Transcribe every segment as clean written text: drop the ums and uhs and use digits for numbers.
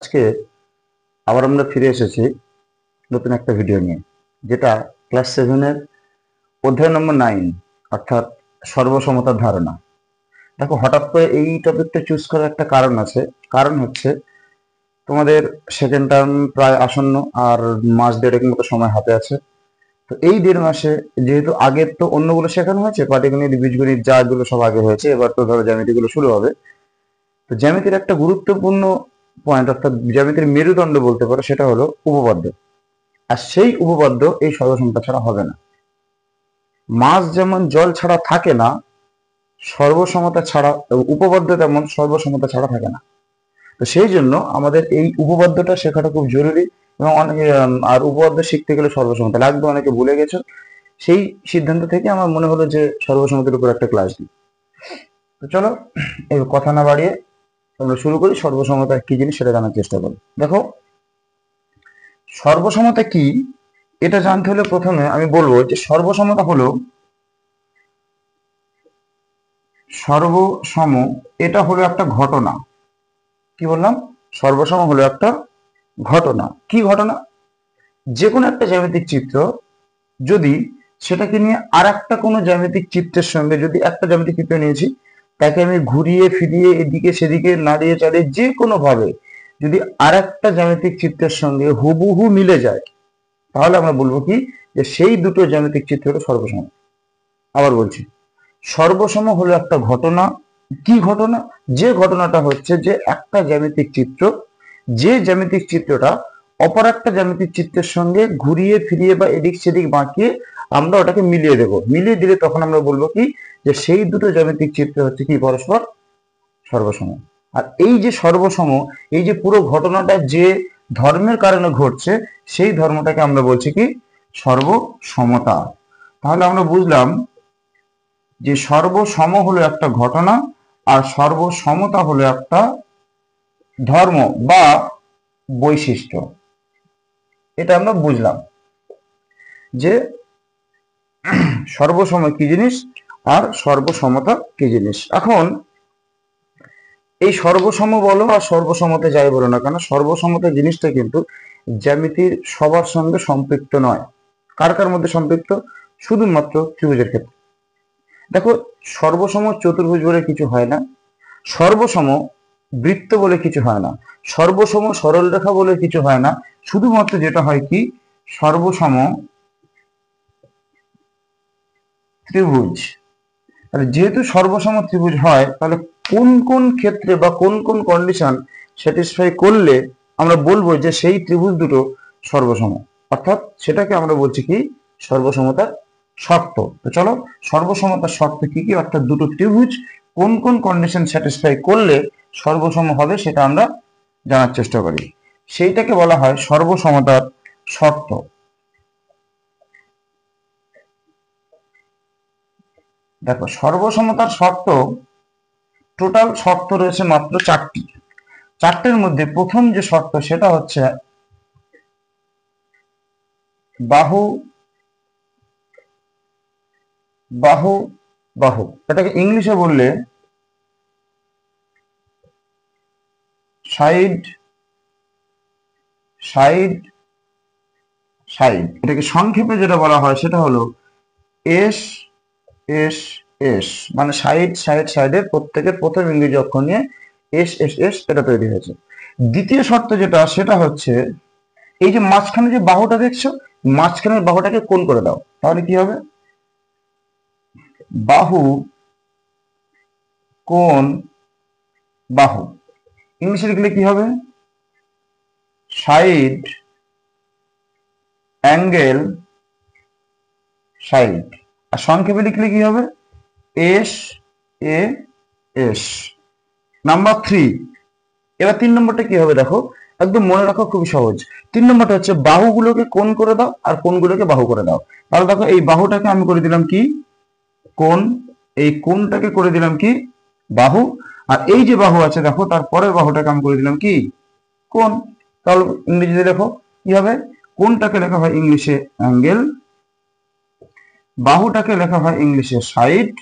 আজকে আবার আমরা ফিরে এসেছি নতুন একটা ভিডিও নিয়ে, যেটা ক্লাস 7-এর অধ্যায় নম্বর 9, অর্থাৎ সর্বসমতার ধারণা। দেখো, হঠাৎ করে এই টপিকটা চুজ করার একটা কারণ আছে। কারণ হচ্ছে, তোমাদের সেকেন্ড টার্ম প্রায় আসন্ন, আর মাস দেড়েক মতো সময় হাতে আছে। তো এই 1.5 মাসে যেহেতু আগের তো অন্যগুলো শেখানো হয়েছে, পাটিগণিত, বীজগণিত, যা এগুলো সব আগে হয়েছে, এবার তো ধরো জ্যামিতি গুলো শুরু হবে। তো জ্যামিতির একটা গুরুত্বপূর্ণ পয়েন্ট, অর্থাৎ জ্যামিতির মেরুদণ্ড বলতে পারো, সেটা হলো উপপাদ্য। আর সেই উপপাদ্য এই সর্বসমতা ছাড়া হবে না। মাছ যেমন জল ছাড়া থাকে না, সর্বসমতা ছাড়া উপপাদ্য তেমন সর্বসমতা ছাড়া থাকে না। তো সেই জন্য আমাদের এই উপপাদ্যটা শেখাটা খুব জরুরি। এবং অনেকে আর উপপাদ্য শিখতে গেলে সর্বসমতা লাগবে, অনেকে ভুলে গেছো। সেই সিদ্ধান্ত থেকে আমার মনে হলো যে সর্বসমতার উপর একটা ক্লাস দিই। তো চলো, এই কথা না বাড়িয়ে আমরা শুরু করি। সর্বসমতা কি জিনিস সেটা জানার চেষ্টা করি। দেখো, সর্বসমতা কি এটা জানতে হলে প্রথমে আমি বলবো যে সর্বসমতা হলো সর্বসম, এটা হলো একটা ঘটনা। কি বললাম? সর্বসম হলো একটা ঘটনা। কি ঘটনা? যে কোনো একটা জ্যামিতিক চিত্র, যদি সেটাকে নিয়ে আর একটা কোনো জ্যামিতিক চিত্রের সঙ্গে, যদি একটা জ্যামিতিক চিত্র নিয়েছি, তাকে আমি ঘুরিয়ে ফিরিয়ে এদিকে সেদিকে নাড়িয়ে চাড়িয়ে যে কোনো ভাবে যদি আর একটা জ্যামিতিক চিত্রের সঙ্গে হুবহু মিলে যায়, তাহলে আমরা বলবো কি, যে সেই দুটো জ্যামিতিক চিত্র হলো সর্বসম। আবার বলছি, সর্বসম হলো একটা ঘটনা। কি ঘটনা? যে ঘটনাটা হচ্ছে যে একটা জ্যামিতিক চিত্র, যে জ্যামিতিক চিত্রটা অপর একটা জ্যামিতিক চিত্রের সঙ্গে ঘুরিয়ে ফিরিয়ে বা এদিক সেদিক বাঁকিয়ে আমরা ওটাকে মিলিয়ে দেব। মিলিয়ে দিলে তখন আমরা বলবো কি, যে সেই দুটো জ্যামিতিক চিত্র হচ্ছে কি, পরস্পর সর্বসম। আর এই যে সর্বসম, এই যে পুরো ঘটনাটা যে ধর্মের কারণে ঘটছে, সেই ধর্মটাকে আমরা বলছি কি, সর্বসমতা। তাহলে আমরা বুঝলাম যে সর্বসম হলো একটা ঘটনা, আর সর্বসমতা হলো একটা ধর্ম বা বৈশিষ্ট্য। এটা আমরা বুঝলাম যে সর্বসম কি জিনিস আর সর্বসমতা কি জিনিস। এখন এই সর্বসম বলো আর সর্বসমতা যাই বলো না কেন, সর্বসমতা জিনিসটা কিন্তু জ্যামিতির সবার সঙ্গে সম্পৃক্ত নয়। কার কার মধ্যে সম্পৃক্ত? শুধুমাত্র ত্রিভুজের ক্ষেত্রে। দেখো, সর্বসম চতুর্ভুজ বলে কিছু হয় না, সর্বসম বৃত্ত বলে কিছু হয় না, সর্বসম সরল রেখা বলে কিছু হয় না। শুধুমাত্র যেটা হয় কি, সর্বসম ত্রিভুজ। আর যেহেতু সর্বসম ত্রিভুজ হয়, তাহলে কোন কোন ক্ষেত্রে বা কোন কোন কন্ডিশন স্যাটিসফাই করলে আমরা বলবো যে সেই ত্রিভুজ দুটো সর্বসম, অর্থাৎ সেটাকে আমরা বলছি কি, সর্বসমতার শর্ত। তো চলো, সর্বসমতার শর্ত কি কি, অর্থাৎ দুটো ত্রিভুজ কোন কোন কন্ডিশন স্যাটিসফাই করলে সর্বসম হবে, সেটা আমরা জানার চেষ্টা করি। সেইটাকে বলা হয় সর্বসমতার শর্ত। দেখো, সর্বসমতার শর্ত টোটাল শর্ত রয়েছে মাত্র 4টি। 4টের মধ্যে প্রথম যে শর্ত, সেটা হচ্ছে বাহু বাহু বাহু। এটাকে ইংলিশে বললে সাইড সাইড সাইড। এটাকে সংক্ষেপে যেটা বলা হয় সেটা হলো এস এস এস, মানে সাইড সাইড সাইডের প্রত্যেকের প্রথম ইংরেজি অক্ষর নিয়ে এস এস এস এটা তৈরি হয়েছে। দ্বিতীয় শর্ত যেটা, সেটা হচ্ছে এই যে মাঝখানে যে বাহুটা দেখছো, মাঝখানের বাহুটাকে কোণ করে দাও, তাহলে কি হবে? বাহু কোণ বাহু। ইংলিশে লিখলে কি হবে? Side angle side. আর সংক্ষেপে লিখলে কি হবে? S A S. নাম্বার 3। এবার 3 নম্বরটা কি হবে দেখো, একদম মনে রাখো, খুবই সহজ। 3 নম্বরটা হচ্ছে বাহুগুলোকে কোণ করে দাও আর কোণগুলোকে বাহু করে দাও। তাহলে দেখো, এই বাহুটাকে আমি করে দিলাম কি, কোণ। এই কোণটাকে করে দিলাম কি, বাহু। আর এই যে বাহু আছে দেখো, তার পরের বাহুটাকে আমি করে দিলাম কি, কোণ। তাহলে ইংরেজিতে দেখো কি হবে, কোণটাকে লেখা হয় ইংলিশে অ্যাঙ্গেল, বাহুটাকে লেখা হয় ইংলিশে সাইড,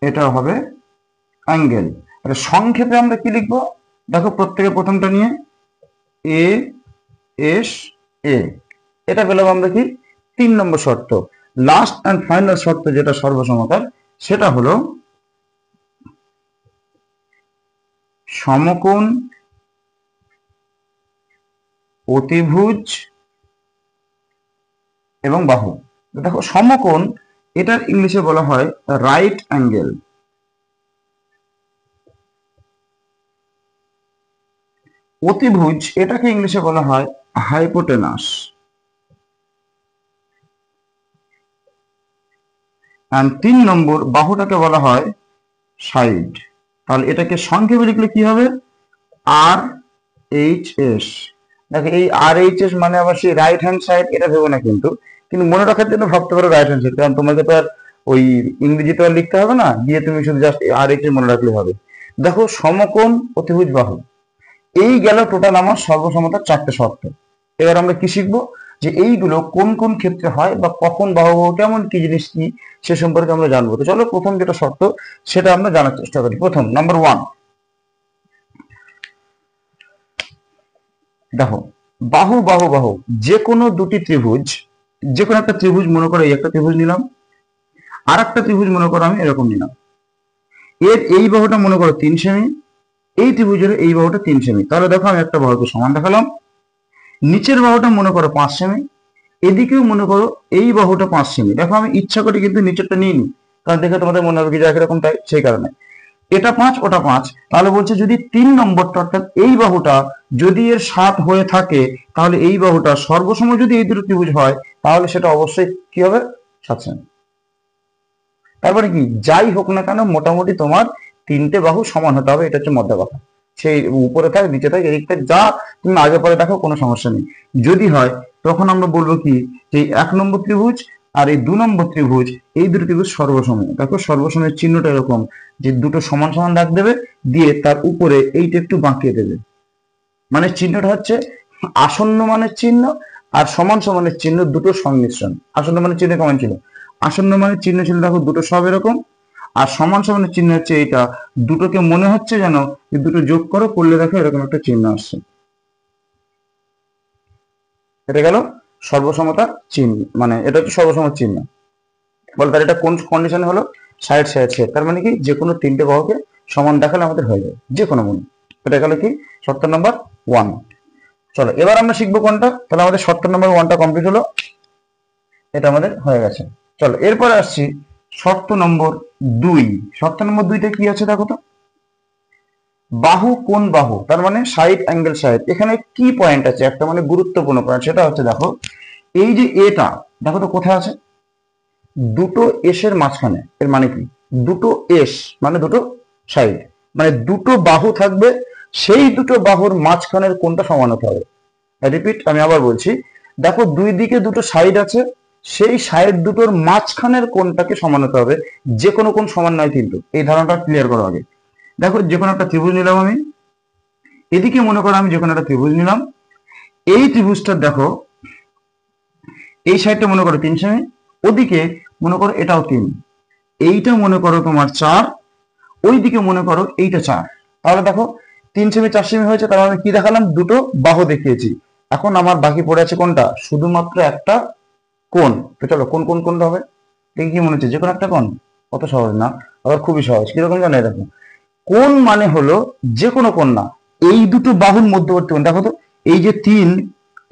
এটা হবে অ্যাঙ্গেল। সংক্ষেপে আমরা কি লিখবো দেখো, প্রত্যেকের প্রথমটা নিয়ে এ এস এ, এটা পেলাম আমরা কি 3 নম্বর শর্ত। লাস্ট অ্যান্ড ফাইনাল শর্ত যেটা সর্বসমতার, সেটা হলো সমকোণ অতিভুজ এবং বাহু। দেখো সমকোণ, এটার ইংলিশে বলা হয় রাইট অ্যাঙ্গেল। অতিভুজ, এটাকে ইংলিশে বলা হয় হাইপোটেনাস। আর 3 নম্বর বাহুটাকে বলা হয় সাইড। তাহলে এটাকে সংক্ষেপে লিখলে কি হবে? আর এইচ এস। দেখো এই আর এইচ এস মানে আবার সেই রাইট হ্যান্ড সাইড, এটা ভেবো না কিন্তু মনে রাখার জন্য ভাবতে পারো রাইট হ্যান্ড সাইড, কারণ তোমাকে তো আর ওই ইংরেজিতে আর লিখতে হবে না, দিয়ে তুমি শুধু জাস্ট আর এইচ এস মনে রাখলে হবে। দেখো সমকোণ অতিভুজ বাহু, এই গেল টোটাল আমার সর্বসমতার 4টে শর্ত। এবার আমরা কি শিখবো, যে এইগুলো কোন কোন ক্ষেত্রে হয় বা কখন বাহু কেমন কি জিনিস কি সে সম্পর্কে আমরা জানবো। তো চলো প্রথম যেটা শর্ত সেটা আমরা জানার চেষ্টা করি। প্রথম নাম্বার 1, দেখো বাহু বাহু বাহু যে কোনো দুটি ত্রিভুজ, যে কোনো একটা ত্রিভুজ মনে করো, এই একটা ত্রিভুজ নিলাম, আর একটা ত্রিভুজ মনে করো আমি এরকম নিলাম, এর এই বাহুটা মনে করো 3 সেমি, এই ত্রিভুজের এই বাহুটা 3 সেমি। তাহলে দেখো আমি একটা বাহুকে সমান দেখালাম। নিচের বাহুটা মনে করো 5 সেমি, এদিকেও মনে করো এই বাহুটা 5 সেমি। দেখো আমি ইচ্ছা করে কিন্তু নিচেরটা নিইনি, কারণ দেখে তোমাদের মনে হবে কি যে একরকম, তাই সেই কারণে এটা 5 ওটা 5। তাহলে বলছে যদি 3 নম্বরটা অর্থাৎ এই বাহুটা যদি এর 7 হয়ে থাকে, তাহলে এই বাহুটা সর্বসম যদি এই দুটো ত্রিভুজ হয়, তাহলে সেটা অবশ্যই কি হবে? 7 সেমি। তারপরে কি যাই হোক না কেন মোটামুটি তোমার 3টে বাহু সমান হতে হবে, এটা হচ্ছে মধ্যে কথা। সেই উপরে থাক নিচে থাক এদিক থেকে যা তুমি আগে পরে দেখো কোনো সমস্যা নেই। যদি হয় তখন আমরা বলবো কি যে 1 নম্বর ত্রিভুজ আর এই 2 নম্বর ত্রিভুজ, এই দুটো ত্রিভুজ সর্বসম। দেখো সর্বসমের চিহ্নটা এরকম যে দুটো সমান সমান দাগ দেবে, দিয়ে তার উপরে এইটা একটু বাঁকিয়ে দেবে, মানে চিহ্নটা হচ্ছে আসন্ন মানের চিহ্ন আর সমান সমানের চিহ্ন দুটোর সংমিশ্রণ। আসন্ন মানের চিহ্ন কেমন ছিল? আসন্ন মানের চিহ্ন ছিল দেখো দুটো সব এরকম, আর সমান সমানের চিহ্ন হচ্ছে এইটা, দুটোকে মনে হচ্ছে যেন দুটো যোগ করলে দেখো এরকম একটা চিহ্ন আসছে। এটা গেল সর্বসমতার চিহ্ন, মানে এটা হচ্ছে সর্বসম চিহ্ন। বল তার এটা কোন কন্ডিশনে হলো? সাইড সাইড সাইড, তার মানে কি যে কোনো 3টে বাহুকে সমান দেখালে আমাদের হয়ে যাবে যে কোনো মনে। এটা গেল কি শর্ত নাম্বার 1। চলো এবার আমরা শিখবো কোনটা। তাহলে আমাদের শর্ত নাম্বার 1টা কমপ্লিট হলো, এটা আমাদের হয়ে গেছে। চলো এরপরে আসছি শর্ত নম্বর 2। শর্ত নম্বর 2টা কি আছে দেখো তো, বাহু কোন বাহু, তার মানে সাইড অ্যাঙ্গেল সাইড। এখানে কি পয়েন্ট আছে একটা, মানে গুরুত্বপূর্ণ পয়েন্ট, সেটা হচ্ছে দেখো এই যে এটা দেখো তো কোথায় আছে? দুটো এসের মাঝখানে। এর মানে কি? দুটো এস মানে দুটো সাইড, মানে দুটো বাহু থাকবে, সেই দুটো বাহুর মাঝখানের কোনটা সমান হতে হবে। রিপিট, আমি আবার বলছি, দেখো দুই দিকে দুটো সাইড আছে, সেই সাইড দুটোর মাঝখানের কোনটাকে সমান হতে হবে। যে কোনো কোন সমান নয় কিন্তু, এই ধারণাটা ক্লিয়ার করো আগে। দেখো যে কোনো একটা ত্রিভুজ নিলাম আমি, এদিকে মনে করো আমি যে কোনো একটা ত্রিভুজ নিলাম, এই ত্রিভুজটা দেখো এই সাইডটা মনে করো 3 সেমি, ওদিকে মনে করো এটাও 3, এইটা মনে করো তোমার 4, ওইদিকে মনে করো এইটা 4। তাহলে দেখো 3 সেমি 4 সেমি হয়েছে, তার মানে কি দেখালাম? দুটো বাহু দেখিয়েছি। এখন আমার বাকি পড়ে আছে কোনটা? শুধুমাত্র একটা কোণ। তো চলো কোন কোন কোনটা হবে দেখি কি মনে হচ্ছে? যে কোনো একটা কোণ? অত সহজ না, আবার খুবই সহজ। কিরকম জানো? দেখো কোণ মানে হলো যে কোনো কোণ না, এই দুটো বাহুর মধ্যবর্তী কোণ। দেখো তো এই যে 3,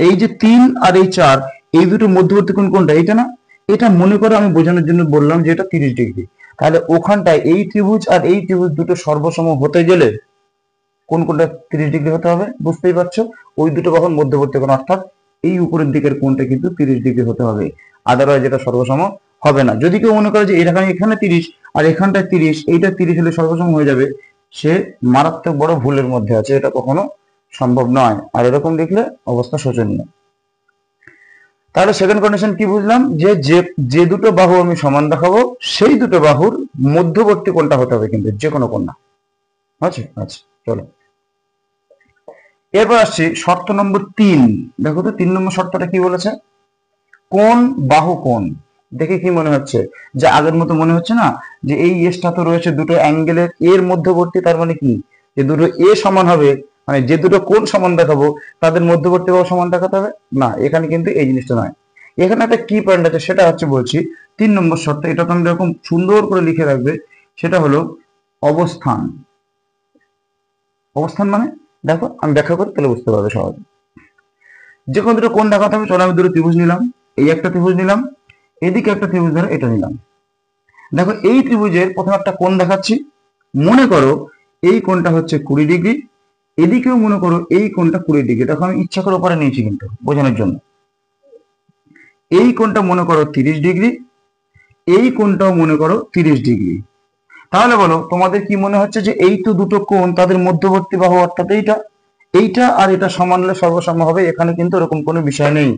এই যে 3 আর এই 4, এই দুটো মধ্যবর্তী কোণ কোনটা? এইটা না? এটা মনে করো আমি বোঝানোর জন্য বললাম যে এটা 30 ডিগ্রি। তাহলে ওখানটায় এই ত্রিভুজ আর এই ত্রিভুজ দুটো সর্বসম হতে গেলে কোন কোনটা 30 ডিগ্রি হতে হবে? বুঝতেই পারছো, ওই দুটো বাহুর মধ্যবর্তী কোণ, অর্থাৎ এই উপরের দিকের কোণটা কিন্তু 30 ডিগ্রি হতে হবে, আদারওয়াইজ এটা সর্বসম হবে না। যদি কেউ মনে করে যে এখানে 30 আর এখানটায় 30, এইটা 30 হলে সর্বসম হয়ে যাবে, সে মারাত্মক বড় ভুলের মধ্যে আছে, এটা কখনো সম্ভব নয়। আর এরকম দেখলে অবস্থা শোচনীয়। তাহলে সেকেন্ড কন্ডিশন কি বুঝলাম? যে যে দুটো বাহু আমি সমান দেখাবো, সেই দুটো বাহুর মধ্যবর্তী কোণটা হতে হবে, কিন্তু যে কোনো কোণ না। আচ্ছা আচ্ছা, চলো এরপর আসছি শর্ত নম্বর 3। দেখো তো 3 নম্বর শর্তটা কি বলেছে? কোন বাহু কোন। দেখে কি মনে হচ্ছে? যে আগের মতো মনে হচ্ছে না যে এই এসটা তো রয়েছে দুটো অ্যাঙ্গেলের এর মধ্যবর্তী, তার মানে কি যে দুটো এ সমান হবে, মানে যে দুটো কোণ সমান দেখাবো তাদের মধ্যবর্তী বাহু সমান দেখাতে হবে না, এখানে কিন্তু এই জিনিসটা নয়। এখানে একটা কি পয়েন্ট আছে, সেটা হচ্ছে বলছি 3 নম্বর শর্ত, এটা তুমি এরকম সুন্দর করে লিখে রাখবে, সেটা হলো অবস্থান। অবস্থান মানে দেখো আমি ব্যাখ্যা করি তাহলে বুঝতে পারবে সহজে। যে কোনো দুটো কোণ দেখাতে হবে, চলো আমি দুটো ত্রিভুজ নিলাম, এই একটা ত্রিভুজ নিলাম, এদিকে একটা ত্রিভুজ ধরে এটা নিলাম। দেখো এই ত্রিভুজের প্রথমে একটা কোণ দেখাচ্ছি, মনে করো এই কোণটা হচ্ছে 20 ডিগ্রি, এদিকেও মনে করো এই কোণটা 20 ডিগ্রি। দেখো আমি ইচ্ছা করে উপরে নিয়েছি কিন্তু বোঝানোর জন্য। এই কোণটা মনে করো 30 ডিগ্রি, এই কোণটাও মনে করো 30 ডিগ্রি। তাহলে বলো তোমাদের কি মনে হচ্ছে যে এই তো দুটো কোণ, তাদের মধ্যবর্তী বাহু অর্থাৎ এইটা, এইটা আর এটা সমান হলে সর্বসম হবে? এখানে কিন্তু এরকম কোনো বিষয় নেই।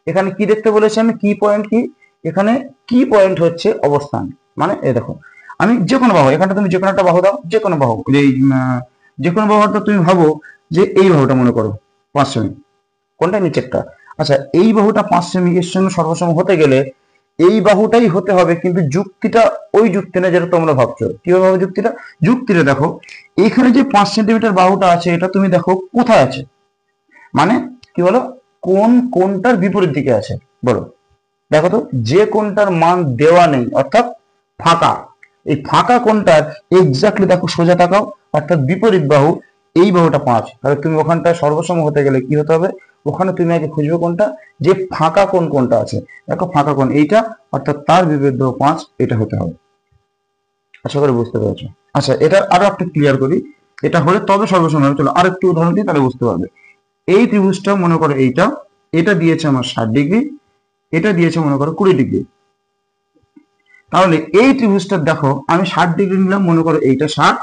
এখানে কি দেখতে বলেছি আমি, কি পয়েন্ট কি, এখানে কি পয়েন্ট হচ্ছে অবস্থান। মানে এই দেখো আমি যে কোনো বাহু, এখানটা তুমি যে কোনো একটা বাহু দাও, যে কোনো বাহু, যে কোনো বাহু অর্থাৎ তুমি ভাবো যে এই বাহুটা মনে করো 5 সেমি, কোনটা নিচেরটা। আচ্ছা এই বাহুটা 5 সেমি, এর সঙ্গে সর্বসম হতে গেলে এই বাহুটাই হতে হবে, কিন্তু যুক্তিটা ওই যুক্তি না যেটা তোমরা ভাবছো। কিভাবে হবে যুক্তিটা? যুক্তিটা দেখো, এখানে যে 5 সেন্টিমিটার বাহুটা আছে এটা তুমি দেখো কোথায় আছে, মানে কি বলো কোন কোনটার বিপরীত দিকে আছে বলো। দেখো তো, যে কোনটার মান দেওয়া নেই অর্থাৎ ফাঁকা, এই ফাঁকা কোনটার এক্স্যাক্টলি দেখো সোজা তাকাও, অর্থাৎ বিপরীত বাহু, এই বাহুটা 5। তাহলে তুমি ওখানটায় সর্বসম হতে গেলে কি হতে হবে, ওখানে তুমি আগে খুঁজবে কোনটা, যে ফাঁকা কোন কোনটা আছে। দেখো ফাঁকা কোন এইটা, অর্থাৎ তার বিপরীত বাহু 5, এটা হতে হবে। আশা করি বুঝতে পেরেছো। আচ্ছা এটা আরো একটু ক্লিয়ার করি, এটা হলে তবে সর্বসম হবে। চলো আর একটু উদাহরণ দিই তাহলে বুঝতে পারবে। এই ত্রিভুজটা মনে করো এইটা, এটা দিয়েছে আমার 60 ডিগ্রি, এটা দিয়েছে মনে করো 20 ডিগ্রি। তাহলে এই ত্রিভুজটা দেখো আমি 60 ডিগ্রি নিলাম, মনে করো এইটা 60,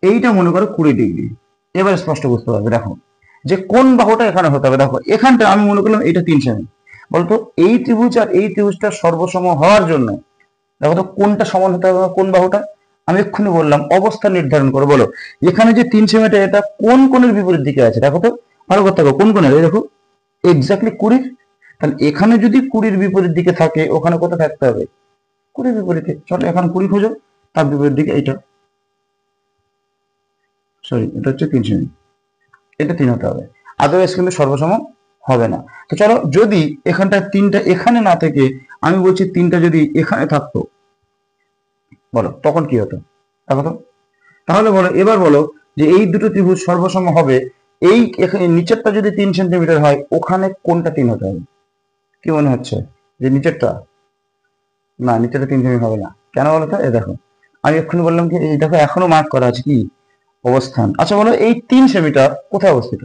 এইটা মনে করো 20 ডিগ্রি। এবার স্পষ্ট বুঝতে পারবে। দেখো যে কোন বাহুটা এখানে হতে হবে, দেখো এখানটা আমি মনে করলাম এইটা 3 সেমি। বলতো এই ত্রিভুজ আর এই ত্রিভুজটা সর্বসম হওয়ার জন্য দেখো তো কোনটা সমান হতে হবে, কোন বাহুটা। আমি এক্ষুনি বললাম অবস্থান নির্ধারণ করো। বলো এখানে যে 3 সেমিটা, এটা কোন কোণের বিপরীত দিকে আছে, দেখো তো ভালো করতে হবে কোন কোণের। এই দেখো এক্স্যাক্টলি 20। তাহলে এখানে যদি 20-র বিপরীত দিকে থাকে, ওখানে কোথায় থাকতে হবে, 20-র বিপরীতে। চলো এখন 20 খোঁজো, তার বিপরীত দিকে এইটা, সরি এটা হচ্ছে 3 সেমি, এটা 3 হতে হবে, আদারওয়াইজ কিন্তু সর্বসম হবে না। তো চলো যদি এখানটায় 3টা এখানে না থেকে আমি বলছি 3টা যদি এখানে থাকতো, বলো তখন কি হতো দেখো তো। তাহলে বলো এবার বলো যে এই দুটো ত্রিভুজ সর্বসম হবে, এই এখানে নিচেরটা যদি 3 সেন্টিমিটার হয়, ওখানে কোনটা 3 হতে হবে? কি মনে হচ্ছে যে নিচেরটা? না নিচেরটা 3 সেমি হবে না। কেন বলো তো? এই দেখো আমি এক্ষুনি বললাম কি, এই দেখো এখনো মার্ক করা আছে কি অবস্থান। আচ্ছা বলো এই 3 সেমিটার কোথায় অবস্থিত,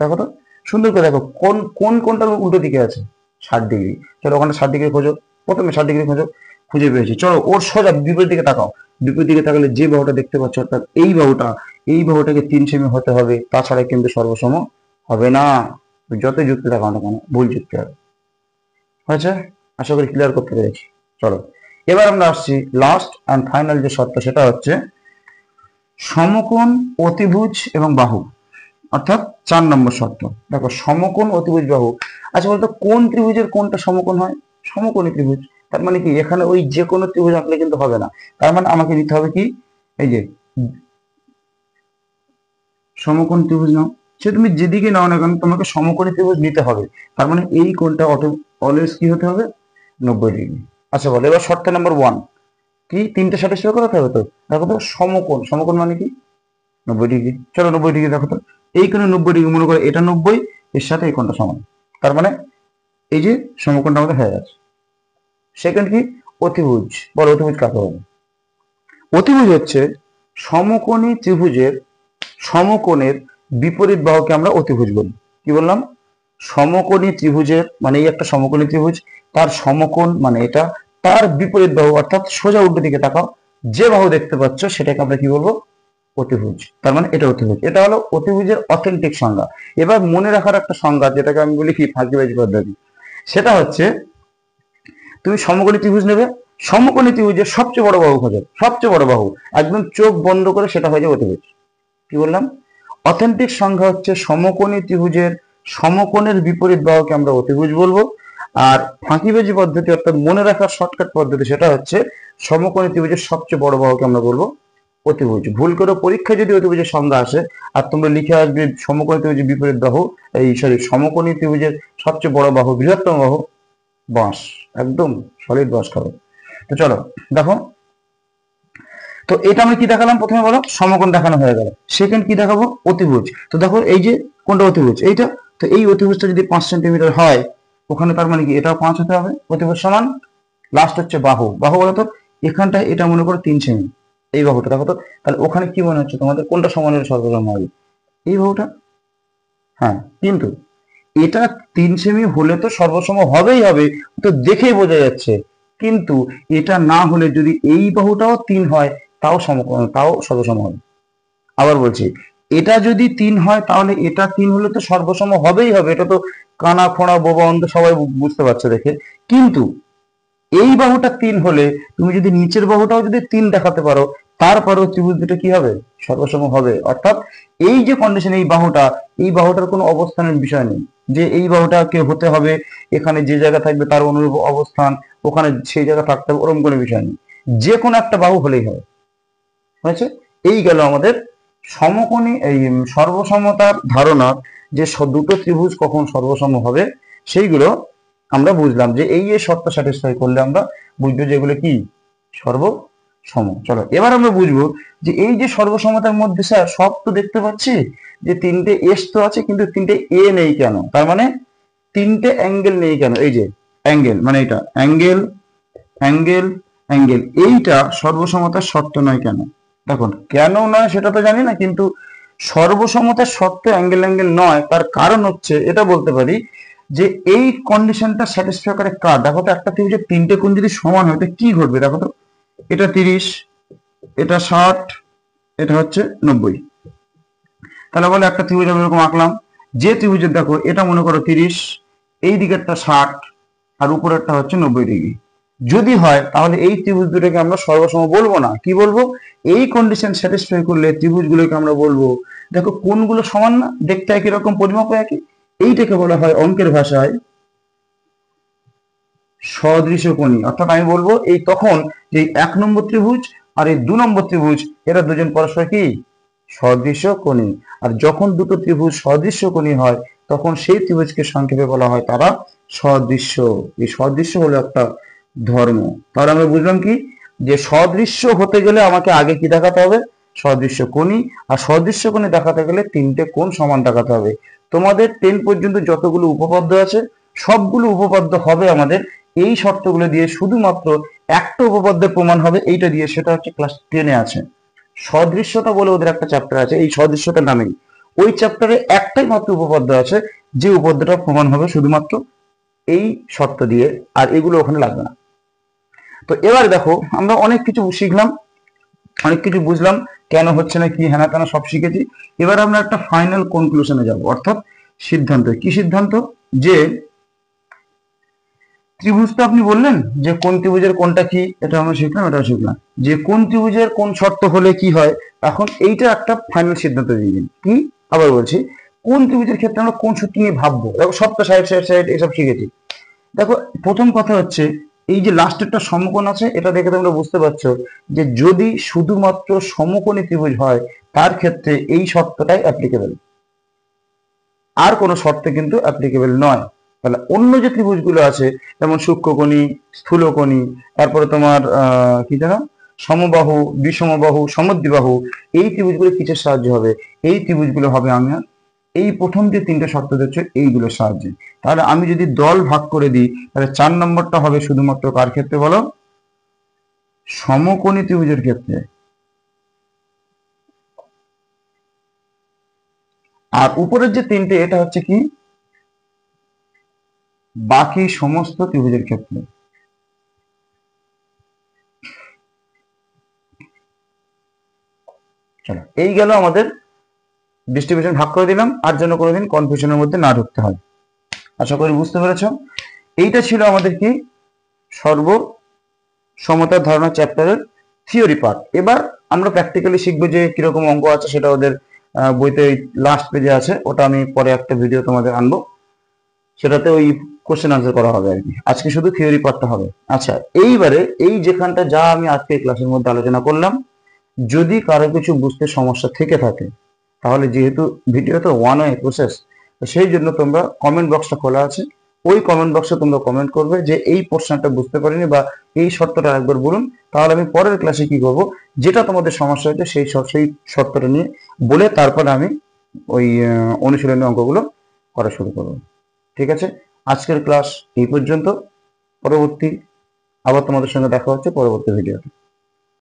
দেখো তো সুন্দর করে দেখো কোন কোন কোনটার উল্টো দিকে আছে, 60 ডিগ্রি। চলো ওখানে 60 ডিগ্রি খোঁজো, প্রথমে 60 ডিগ্রি খোঁজো, খুঁজে পেয়েছি। চলো ওর সোজা বিপরীত দিকে তাকাও, বিপরীত দিকে তাকালে যে বাহুটা দেখতে পাচ্ছ অর্থাৎ এই বাহুটা, এই বাহুটাকে 3 সেমি হতে হবে, তাছাড়া কিন্তু সর্বসম হবে না। যতই যুক্তি দেখাও না কেন ভুল যুক্তি হবে। হয়েছে? আশা করি ক্লিয়ার করতে পেরেছি। চলো এবার আমরা আসছি লাস্ট অ্যান্ড ফাইনাল যে শর্ত, সেটা হচ্ছে সমকোণ, অতিভুজ এবং বাহু, অর্থাৎ 4 নম্বর শর্ত। দেখো সমকোণ, অতিভুজ, বাহু। আচ্ছা বলতো কোন ত্রিভুজের কোনটা সমকোণ হয়? সমকোণী ত্রিভুজ। তার মানে কি এখানে ওই যে কোনো ত্রিভুজ আঁকলে কিন্তু হবে না, তার মানে আমাকে নিতে হবে কি, এই যে সমকোণ ত্রিভুজ নাও। সে তুমি যেদিকে নাও না কেন তোমাকে সমকোণী ত্রিভুজ নিতে হবে। তার মানে এই কোণটা অলওয়েজ কি হতে হবে, 90 ডিগ্রি। আচ্ছা বলো এবার শর্ত নাম্বার 1 কি, 3টে স্যাটিসফাই করাতে হবে তো। দেখো তো সমকোণ, সমকোণ মানে কি 90 ডিগ্রি। চলো 90 ডিগ্রি দেখো তো, এই কোণে 90 ডিগ্রি, মনে করো এটা 90, এর সাথে এই কোণটা সমান, তার মানে এই যে সমকোণটা আমাদের হয়ে যাচ্ছে। সেকেন্ড কি, অতিভুজ। বলো অতিভুজ কাকে বলে? অতিভুজ হচ্ছে সমকোণী ত্রিভুজের সমকোণের বিপরীত বাহুকে আমরা অতিভুজ বলি। কি বললাম? সমকোণী ত্রিভুজের মানে এই একটা সমকোণী ত্রিভুজ, তার সমকোণ মানে এটা, তার বিপরীত বাহু অর্থাৎ সোজা উল্টো দিকে তাকাও, যে বাহু দেখতে পাচ্ছ সেটাকে আমরা কি বলবো, অতিভুজ। তার মানে এটা অতিভুজ। এটা হলো অতিভুজের অথেন্টিক সংজ্ঞা। এবার মনে রাখার একটা সংজ্ঞা, যেটাকে আমি বলি কি ফাঁকিবাজি পদ্ধতি, সেটা হচ্ছে তুমি সমকোণী ত্রিভুজ নেবে, সমকোণী ত্রিভুজের সবচেয়ে বড় বাহু খোঁজো, সবচেয়ে বড় বাহু একদম চোখ বন্ধ করে, সেটা হয়ে যাবে অতিভুজ। কি বললাম? অথেন্টিক সংখ্যা হচ্ছে সমকোণী ত্রিভুজের সমকোণের বিপরীত বাহুকে আমরা অতিভুজ বলবো। আর ফাঁকিবাজি পদ্ধতি অর্থাৎ মনে রাখার শর্টকাট পদ্ধতি, সেটা হচ্ছে সমকোণী ত্রিভুজের সবচেয়ে বড় বাহুকে আমরা বলবো অতিভুজ। ভুল করে পরীক্ষায় যদি অতিভুজের সংজ্ঞা আসে আর তোমরা লিখে আসবে সমকোণী ত্রিভুজের বিপরীত বাহু, সমকোণী ত্রিভুজের সবচেয়ে বড় বাহু, বৃহত্তম বাহু বাঁশ, একদম সলিড বাঁশ খাবে। তো চলো দেখো, তো এটা আমরা কি দেখালাম, প্রথমে বলো সমকোণ দেখানো হয়ে গেল, সেকেন্ড কি দেখাবো, অতিভুজ। তো দেখো এই যে কোনটা অতিভুজ, এইটা। তো এই অতিভুজটা যদি 5 সেন্টিমিটার হয়, ওখানে তার মানে কি এটাও 5 হতে হবে, অতিভুজ সমান। লাস্ট হচ্ছে বাহু, বাহু বলো তো, এখানটা এটা মনে করো 3 সেমি, এই বাহুটা দেখো তো, তাহলে ওখানে কি মনে হচ্ছে তোমাদের, কোনটা সমান হলে সর্বসম হবে, এই বাহুটা। হ্যাঁ, কিন্তু এটা 3 সেমি হলে তো সর্বসম হবেই হবে, তো দেখেই বোঝা যাচ্ছে। কিন্তু এটা না হলে যদি এই বাহুটাও 3 হয়, তাও সর্বসম হবে। আবার বলছি, এটা যদি 3 হয় তাহলে এটা 3 হলে তো সর্বসম হবেই হবে, এটা তো কানা খোঁড়া বোবা অন্ধ সবাই বুঝতে পারছে দেখে। কিন্তু এই বাহুটা 3 হলে তুমি যদি নিচের বাহুটাও যদি 3 দেখাতে পারো, তারপরেও ত্রিভুজ দুটো কি হবে, সর্বসম হবে। অর্থাৎ এই যে কন্ডিশন, এই বাহুটার কোনো অবস্থানের বিষয় নেই যে এই বাহুটাকে হতে হবে, এখানে যে জায়গা থাকবে তার অনুরূপ অবস্থান, ওখানে সেই জায়গা থাকতে হবে, ওরকম কোনো বিষয় নেই, যে কোনো একটা বাহু হলেই হবে। হয়েছে? এই গেল আমাদের সমকোণী এই সর্বসমতার ধারণা, যে দুটো ত্রিভুজ কখন সর্বসম হবে সেইগুলো আমরা বুঝলাম, যে এই শর্ত স্যাটিসফাই করলে আমরা বুঝবো যে এগুলো কি সর্বসম। চলো এবার আমরা বুঝবো যে এই যে সর্বসমতার মধ্যে স্যার সব তো দেখতে পাচ্ছি যে 3টে এস তো আছে, কিন্তু 3টে এ নেই কেন, তার মানে 3টে অ্যাঙ্গেল নেই কেন। এই যে অ্যাঙ্গেল মানে এটা অ্যাঙ্গেল, অ্যাঙ্গেল, অ্যাঙ্গেল, এইটা সর্বসমতার শর্ত নয় কেন। দেখুন কেন নয় সেটা তো জানি না, কিন্তু সর্বসমতার শর্ত অ্যাঙ্গেল অ্যাঙ্গেল নয়, তার কারণ হচ্ছে এটা বলতে পারি যে এই কন্ডিশনটা স্যাটিসফাই করে কার। দেখো তো, একটা ত্রিভুজের 3টে কোণ যদি সমান হয় তো কি ঘটবে, দেখো তো, এটা 30, এটা 60, এটা হচ্ছে 90। তাহলে বলে একটা ত্রিভুজ আমি এরকম আঁকলাম, যে ত্রিভুজের দেখো এটা মনে করো 30, এই দিকেরটা 60 আর উপরেরটা হচ্ছে 90°। যদি হয় তাহলে এই ত্রিভুজ দুটোকে আমরা সর্বসম বলবো না, কি বলবো, এই কন্ডিশন স্যাটিসফাই করলে ত্রিভুজগুলোকে আমরা বলবো দেখো কোনগুলো সমান না, দেখতে একই রকম, পরিমাপও একই। এইটাকে বলা হয় অঙ্কের ভাষায় সদৃশকোণী। অর্থাৎ আমি বলবো এই তখন যে 1 নম্বর ত্রিভুজ আর এই 2 নম্বর ত্রিভুজ, এরা দুজন পরস্পর কি সদৃশকোণী। আর যখন দুটো ত্রিভুজ সদৃশকোণী হয় তখন সেই ত্রিভুজকে সংক্ষেপে বলা হয় তারা সদৃশ্য। এই সদৃশ্য হলো একটা ধর্ম। তাহলে আমরা বুঝলাম কি, যে সদৃশ্য হতে গেলে আমাকে আগে কি দেখাতে হবে, সদৃশ্য কোণী। আর সদৃশ্য কোণী দেখাতে গেলে 3টে কোণ সমান দেখাতে হবে। তোমাদের 10 পর্যন্ত যতগুলো উপপাদ্য আছে সবগুলো উপপাদ্য হবে আমাদের এই শর্তগুলো দিয়ে, শুধুমাত্র একটা উপপাদ্যের প্রমাণ হবে এইটা দিয়ে, সেটা হচ্ছে ক্লাস 10-এ আছে। সদৃশ্যতা বলে ওদের একটা চ্যাপ্টার আছে, এই সদৃশ্যতার নামেই ওই চ্যাপ্টারে একটাই মাত্র উপপাদ্য আছে, যে উপপাদ্যটা প্রমাণ হবে শুধুমাত্র এই শর্ত দিয়ে, আর এগুলো ওখানে লাগবে না। তো এবার দেখো আমরা অনেক কিছু শিখলাম, অনেক কিছু বুঝলাম, কেন হচ্ছে না কি হ্যানা তেনা সব শিখেছি। এবার আমরা একটা ফাইনাল কনক্লুশনে যাব, অর্থাৎ সিদ্ধান্ত। কি সিদ্ধান্ত, যে ত্রিভুজ তো আপনি বললেন যে কোন ত্রিভুজের কোনটা কি, এটা আমরা শিখলাম, এটাও শিখলাম যে কোন ত্রিভুজের কোন শর্ত হলে কি হয়। এখন এইটা একটা ফাইনাল সিদ্ধান্ত দিয়ে দিন। কি, আবার বলছি, কোন ত্রিভুজের ক্ষেত্রে আমরা কোন সূত্র নিয়ে ভাববো। দেখো সব তো সাইড সাইড সাইড এসব শিখেছি। দেখো প্রথম কথা হচ্ছে এই যে লাস্টেরটা সমকোণ আছে, এটা দেখে তোমরা বুঝতে পারছো যে যদি শুধুমাত্র সমকোণী ত্রিভুজ হয় তার ক্ষেত্রে এই শর্তটাই অ্যাপ্লিকেবল, আর কোনো শর্তে কিন্তু অ্যাপ্লিকেবল নয়। তাহলে অন্য যে ত্রিভুজগুলো আছে যেমন সূক্ষ্মকোণী, স্থূলকোণী, তারপরে তোমার কি জানো সমবাহু, বিষমবাহু, সমদ্বিবাহু, এই ত্রিভুজগুলো কিসের সাহায্য হবে, এই ত্রিভুজগুলো হবে আমার এই প্রথম যে 3টে শর্ত দিচ্ছে এইগুলোর সাহায্যে। তাহলে আমি যদি দল ভাগ করে দিই তাহলে 4 নম্বরটা হবে শুধুমাত্র কার ক্ষেত্রে বলো, সমকোণী ত্রিভুজের ক্ষেত্রে। আর উপরের যে 3টে এটা হচ্ছে কি বাকি সমস্ত ত্রিভুজের ক্ষেত্রে। চলো এই গেল আমাদের ডিস্ট্রিবিউশন, ভাগ করে দিলাম, আর যেন কোনোদিন কনফিউশনের মধ্যে না ঢুকতে হয়। আশা করি বুঝতে পেরেছ। এইটা ছিল আমাদের কি সর্ব সমতার ধারণা চ্যাপ্টারের থিওরি পার্ট। এবার আমরা প্র্যাকটিক্যালি শিখবো যে কিরকম অঙ্ক আছে, সেটা ওদের বইতে লাস্ট পেজে আছে, ওটা আমি পরে একটা ভিডিও তোমাদের আনবো, সেটাতে ওই কোশ্চেন আনসার করা হবে আর কি। আজকে শুধু থিওরি পার্টটা হবে। আচ্ছা এইবারে এই যেখানটা যা আমি আজকে ক্লাসের মধ্যে আলোচনা করলাম, যদি কারো কিছু বুঝতে সমস্যা থেকে থাকে, তাহলে যেহেতু ভিডিও তো ওয়ান ওয়ে প্রসেস, সেই জন্য তোমরা কমেন্ট বক্সটা খোলা আছে, ওই কমেন্ট বক্সে তোমরা কমেন্ট করবে যে এই পোর্শনটা বুঝতে পারিনি বা এই শর্তটা একবার বলুন। তাহলে আমি পরের ক্লাসে কি করব, যেটা তোমাদের সমস্যা হচ্ছে সেই শর্তটা নিয়ে বলে তারপরে আমি ওই অনুশীলনী অঙ্কগুলো করা শুরু করব। ঠিক আছে, আজকের ক্লাস এই পর্যন্ত। পরবর্তী আবার তোমাদের সঙ্গে দেখা হচ্ছে পরবর্তী ভিডিওতে।